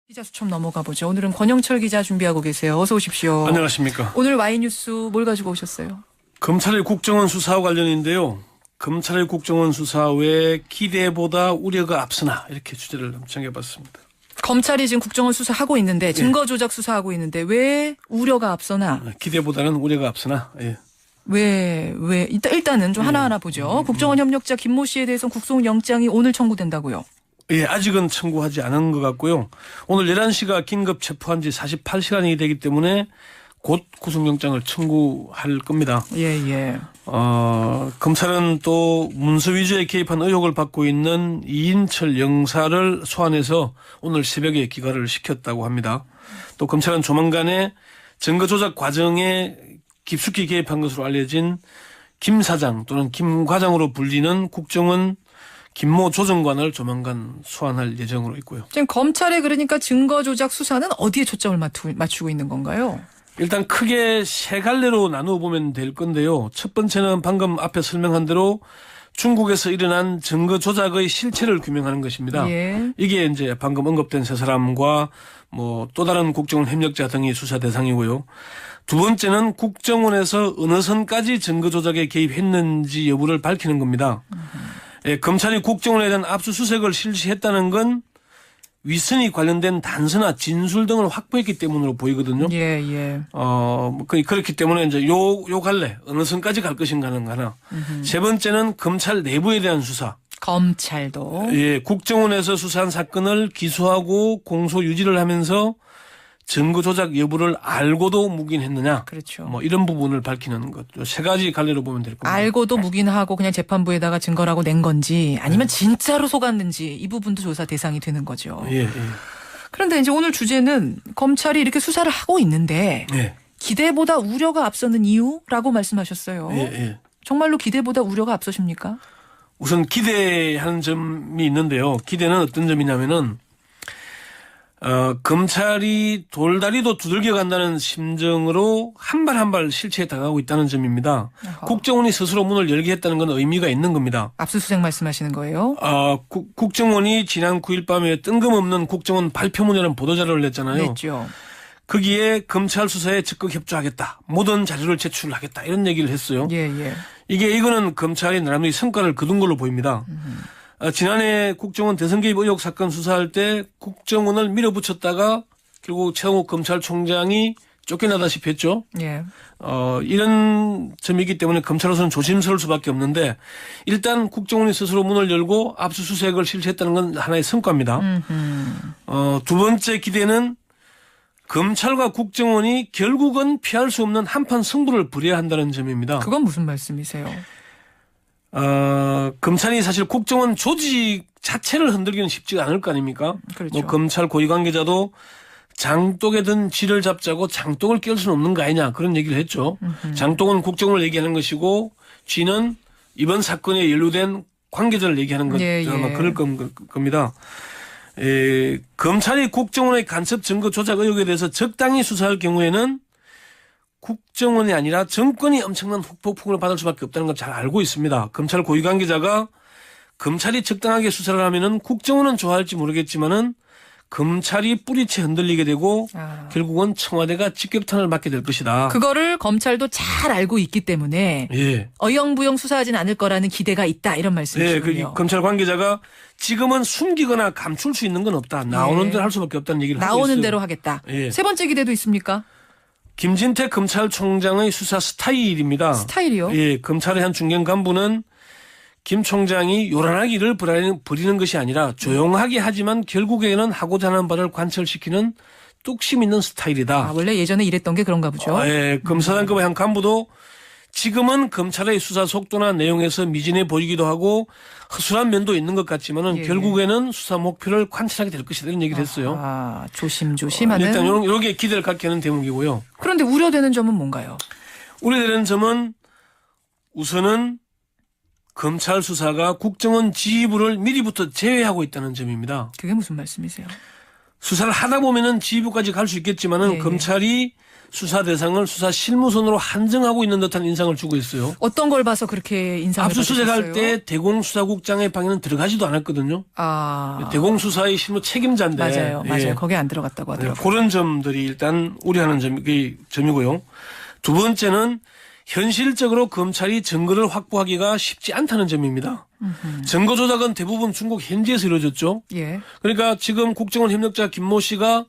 기자 수첩 넘어가 보죠. 오늘은 권영철 기자 준비하고 계세요. 어서 오십시오. 안녕하십니까. 오늘 와이뉴스 뭘 가지고 오셨어요? 검찰의 국정원 수사와 관련인데요. 검찰의 국정원 수사 왜 기대보다 우려가 앞서나 이렇게 주제를 정해봤습니다. 검찰이 지금 국정원 수사하고 있는데 증거 조작 수사하고 있는데 왜 우려가 앞서나? 기대보다는 우려가 앞서나. 예. 왜 일단은 좀 하나하나 보죠. 국정원 협력자 김모 씨에 대해서는 국송영장이 오늘 청구된다고요. 예, 아직은 청구하지 않은 것 같고요. 오늘 11시가 긴급 체포한 지 48시간이 되기 때문에 곧 구속영장을 청구할 겁니다. 예. 검찰은 또 문서 위조에 개입한 의혹을 받고 있는 이인철 영사를 소환해서 오늘 새벽에 기각을 시켰다고 합니다. 또 검찰은 조만간에 증거 조작 과정에 깊숙이 개입한 것으로 알려진 김 사장 또는 김 과장으로 불리는 국정원 김모 조정관을 조만간 소환할 예정으로 있고요. 지금 검찰의 그러니까 증거 조작 수사는 어디에 초점을 맞추고 있는 건가요? 일단 크게 세 갈래로 나누어 보면 될 건데요. 첫 번째는 방금 앞에 설명한 대로 중국에서 일어난 증거 조작의 실체를 규명하는 것입니다. 예. 이게 이제 방금 언급된 세 사람과 뭐 또 다른 국정원 협력자 등이 수사 대상이고요. 두 번째는 국정원에서 어느 선까지 증거 조작에 개입했는지 여부를 밝히는 겁니다. 예, 검찰이 국정원에 대한 압수수색을 실시했다는 건 위선이 관련된 단서나 진술 등을 확보했기 때문으로 보이거든요. 예. 그렇기 때문에 이제 요 갈래 어느 선까지 갈 것인가는 하나. 세 번째는 검찰 내부에 대한 수사. 검찰도. 예, 국정원에서 수사한 사건을 기소하고 공소 유지를 하면서 증거 조작 여부를 알고도 묵인했느냐. 그렇죠. 뭐 이런 부분을 밝히는 것. 세 가지 갈래로 보면 될 겁니다. 알고도 묵인하고 그냥 재판부에다가 증거라고 낸 건지 아니면 진짜로 속았는지 이 부분도 조사 대상이 되는 거죠. 예. 그런데 이제 오늘 주제는 검찰이 이렇게 수사를 하고 있는데 예. 기대보다 우려가 앞서는 이유라고 말씀하셨어요. 예. 정말로 기대보다 우려가 앞서십니까? 우선 기대하는 점이 있는데요. 기대는 어떤 점이냐면은 검찰이 돌다리도 두들겨 간다는 심정으로 한 발 한 발 실체에 다가가고 있다는 점입니다. 어허. 국정원이 스스로 문을 열게 했다는 건 의미가 있는 겁니다. 압수수색 말씀하시는 거예요? 국정원이 지난 9일 밤에 뜬금없는 국정원 발표문이라는 보도자료를 냈잖아요. 냈죠. 거기에 검찰 수사에 적극 협조하겠다. 모든 자료를 제출하겠다. 이런 얘기를 했어요. 예. 이거는 검찰이 나름의 성과를 거둔 걸로 보입니다. 지난해 국정원 대선 개입 의혹 사건 수사할 때 국정원을 밀어붙였다가 결국 최홍욱 검찰총장이 쫓겨나다시피 했죠. 예. 이런 점이기 때문에 검찰로서는 조심스러울 수밖에 없는데 일단 국정원이 스스로 문을 열고 압수수색을 실시했다는 건 하나의 성과입니다. 두 번째 기대는 검찰과 국정원이 결국은 피할 수 없는 한판 승부를 벌여야 한다는 점입니다. 그건 무슨 말씀이세요? 검찰이 사실 국정원 조직 자체를 흔들기는 쉽지가 않을 거 아닙니까? 그렇죠. 뭐 검찰 고위 관계자도 장독에 든 쥐를 잡자고 장독을 끼울 수는 없는 거 아니냐 그런 얘기를 했죠. 장독은 국정원을 얘기하는 것이고 쥐는 이번 사건에 연루된 관계자를 얘기하는 것 아마 그럴 겁니다. 검찰이 국정원의 간첩 증거 조작 의혹에 대해서 적당히 수사할 경우에는 국정원이 아니라 정권이 엄청난 폭풍을 받을 수밖에 없다는 걸 잘 알고 있습니다. 검찰 고위 관계자가 검찰이 적당하게 수사를 하면은 국정원은 좋아할지 모르겠지만은 검찰이 뿌리채 흔들리게 되고 결국은 청와대가 직격탄을 맞게 될 것이다. 그거를 검찰도 잘 알고 있기 때문에 예. 어영부영 수사하진 않을 거라는 기대가 있다 이런 말씀이시군요. 그 검찰 관계자가 지금은 숨기거나 감출 수 있는 건 없다. 나오는 대로 할 수밖에 없다는 얘기를 하고 있어요. 나오는 대로 하겠다. 예. 세 번째 기대도 있습니까? 김진태 검찰총장의 수사 스타일입니다. 스타일이요? 예, 검찰의 한 중견 간부는 김 총장이 요란하게 일을 벌이는 것이 아니라 조용하게 하지만 결국에는 하고자 하는 바를 관철시키는 뚝심 있는 스타일이다. 원래 예전에 이랬던 게 그런가 보죠. 예, 검사단급의 한 간부도 지금은 검찰의 수사 속도나 내용에서 미진해 보이기도 하고 허술한 면도 있는 것 같지만은 결국에는 수사 목표를 관찰하게 될 것이다 이런 얘기를 했어요. 조심조심하는. 일단 이렇게 기대를 갖게 하는 대목이고요. 그런데 우려되는 점은 뭔가요? 우려되는 점은 우선은 검찰 수사가 국정원 지휘부를 미리부터 제외하고 있다는 점입니다. 그게 무슨 말씀이세요? 수사를 하다 보면은 지휘부까지 갈 수 있겠지만은 예, 예. 검찰이 수사 대상을 수사 실무선으로 한정하고 있는 듯한 인상을 주고 있어요. 어떤 걸 봐서 그렇게 인상을 압수수색할 받으셨어요? 때 대공수사국장의 방에는 들어가지도 않았거든요. 대공수사의 실무 책임자인데. 맞아요. 예. 거기에 안 들어갔다고 하더라고요. 그런 점들이 일단 우려하는 점이고요. 두 번째는 현실적으로 검찰이 증거를 확보하기가 쉽지 않다는 점입니다. 증거 조작은 대부분 중국 현지에서 이루어졌죠. 예. 그러니까 지금 국정원 협력자 김모 씨가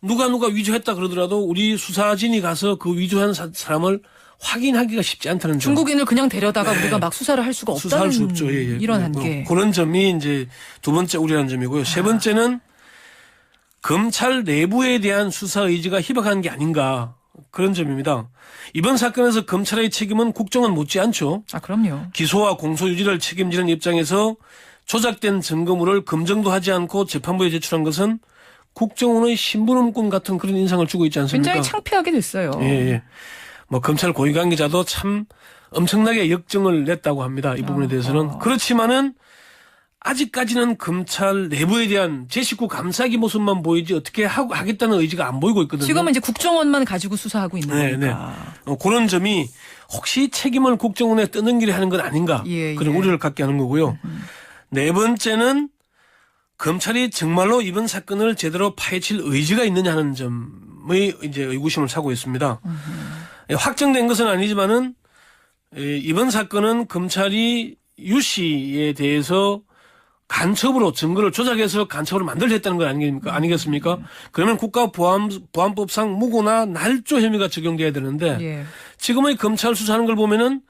누가 위조했다 그러더라도 우리 수사진이 가서 그 위조한 사람을 확인하기가 쉽지 않다는 점. 중국인을 그냥 데려다가 우리가 막 수사를 할 수가 없다는 수사할 수 없죠. 예, 예. 이런 한계. 그런 점이 이제 두 번째 우려하는 점이고요. 세 번째는 검찰 내부에 대한 수사 의지가 희박한 게 아닌가 그런 점입니다. 이번 사건에서 검찰의 책임은 국정원 못지않죠. 그럼요. 기소와 공소 유지를 책임지는 입장에서 조작된 증거물을 검증도 하지 않고 재판부에 제출한 것은 국정원의 신부름꾼 같은 그런 인상을 주고 있지 않습니까? 굉장히 창피하게 됐어요. 예. 검찰 고위 관계자도 참 엄청나게 역정을 냈다고 합니다. 이 부분에 대해서는. 그렇지만은 아직까지는 검찰 내부에 대한 제 식구 감싸기 모습만 보이지 어떻게 하겠다는 의지가 안 보이고 있거든요. 지금은 이제 국정원만 가지고 수사하고 있는 거니까. 그런 점이 혹시 책임을 국정원에 떠넘기려 하는 건 아닌가 그런 우려를 갖게 하는 거고요. 네 번째는 검찰이 정말로 이번 사건을 제대로 파헤칠 의지가 있느냐 하는 점의 이제 의구심을 사고 있습니다. 확정된 것은 아니지만은 이번 사건은 검찰이 유 씨에 대해서 간첩으로 증거를 조작해서 간첩으로 만들려 했다는 건 아니겠습니까? 그러면 국가보안법상 무고나 날조 혐의가 적용돼야 되는데 지금의 검찰 수사하는 걸 보면은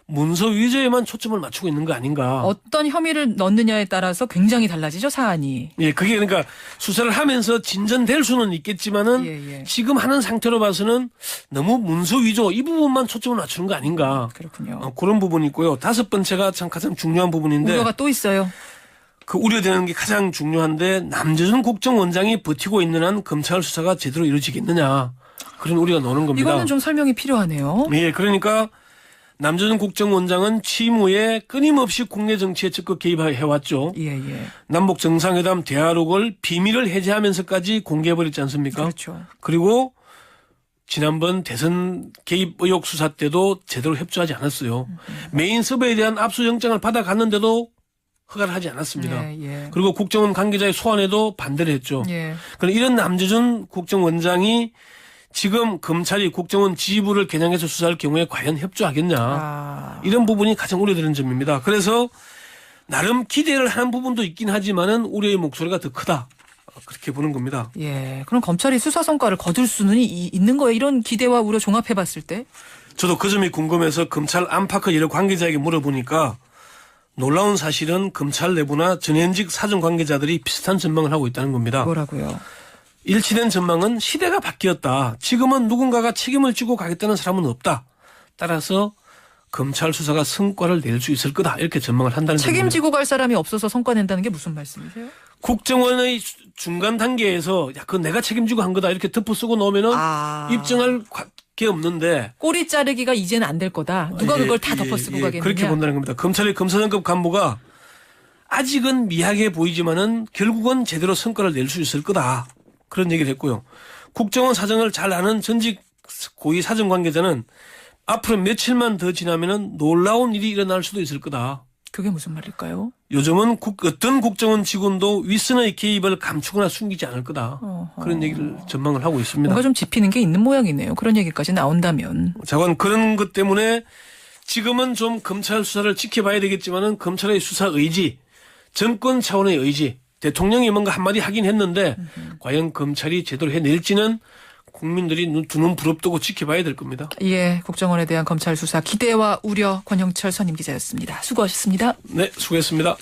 문서 위조에만 초점을 맞추고 있는 거 아닌가. 어떤 혐의를 넣느냐에 따라서 굉장히 달라지죠, 사안이. 예, 그게 그러니까 수사를 하면서 진전될 수는 있겠지만은 지금 하는 상태로 봐서는 너무 문서 위조 이 부분만 초점을 맞추는 거 아닌가. 그렇군요. 그런 부분이 있고요. 다섯 번째가 참 가장 중요한 부분인데. 우려가 또 있어요. 그 우려되는 게 가장 중요한데 남재준 국정원장이 버티고 있는 한 검찰 수사가 제대로 이루어지겠느냐. 그런 우려가 나오는 겁니다. 이거는 좀 설명이 필요하네요. 예, 그러니까 남재준 국정원장은 취임 후에 끊임없이 국내 정치에 적극 개입해왔죠. 남북 정상회담 대화록을 비밀을 해제하면서까지 공개해버렸지 않습니까? 그렇죠. 그리고 지난번 대선 개입 의혹 수사 때도 제대로 협조하지 않았어요. 메인 서버에 대한 압수영장을 받아갔는데도 허가를 하지 않았습니다. 그리고 국정원 관계자의 소환에도 반대를 했죠. 그럼 이런 남재준 국정원장이 지금 검찰이 국정원 지휘부를 겨냥해서 수사할 경우에 과연 협조하겠냐. 이런 부분이 가장 우려되는 점입니다. 그래서 나름 기대를 하는 부분도 있긴 하지만은 우려의 목소리가 더 크다. 그렇게 보는 겁니다. 그럼 검찰이 수사 성과를 거둘 수는 있는 거예요? 이런 기대와 우려 종합해 봤을 때? 저도 그 점이 궁금해서 검찰 안팎의 여러 관계자에게 물어보니까 놀라운 사실은 검찰 내부나 전현직 사정 관계자들이 비슷한 전망을 하고 있다는 겁니다. 뭐라고요? 일치된 전망은 시대가 바뀌었다. 지금은 누군가가 책임을 지고 가겠다는 사람은 없다. 따라서 검찰 수사가 성과를 낼 수 있을 거다. 이렇게 전망을 한다는 겁니다. 책임지고 갈 사람이 없어서 성과 낸다는 게 무슨 말씀이세요? 국정원의 중간 단계에서 그건 내가 책임지고 한 거다. 이렇게 덮어 쓰고 놓으면은 입증할 게 없는데. 꼬리 자르기가 이제는 안 될 거다. 누가 그걸 다 덮어 쓰고 가겠느냐. 그렇게 본다는 겁니다. 검찰의 검사장급 간부가 아직은 미약해 보이지만은 결국은 제대로 성과를 낼 수 있을 거다. 그런 얘기를 했고요. 국정원 사정을 잘 아는 전직 고위 사정 관계자는 앞으로 며칠만 더 지나면은 놀라운 일이 일어날 수도 있을 거다. 그게 무슨 말일까요? 요즘은 어떤 국정원 직원도 윗선의 개입을 감추거나 숨기지 않을 거다. 그런 얘기를 전망을 하고 있습니다. 뭔가 좀 짚히는 게 있는 모양이네요. 그런 얘기까지 나온다면. 자관 그런 것 때문에 지금은 좀 검찰 수사를 지켜봐야 되겠지만은 검찰의 수사 의지, 정권 차원의 의지, 대통령이 뭔가 한마디 하긴 했는데 과연 검찰이 제대로 해낼지는 국민들이 두 눈 부릅뜨고 지켜봐야 될 겁니다. 국정원에 대한 검찰 수사 기대와 우려 권영철 선임 기자였습니다. 수고하셨습니다. 네, 수고했습니다.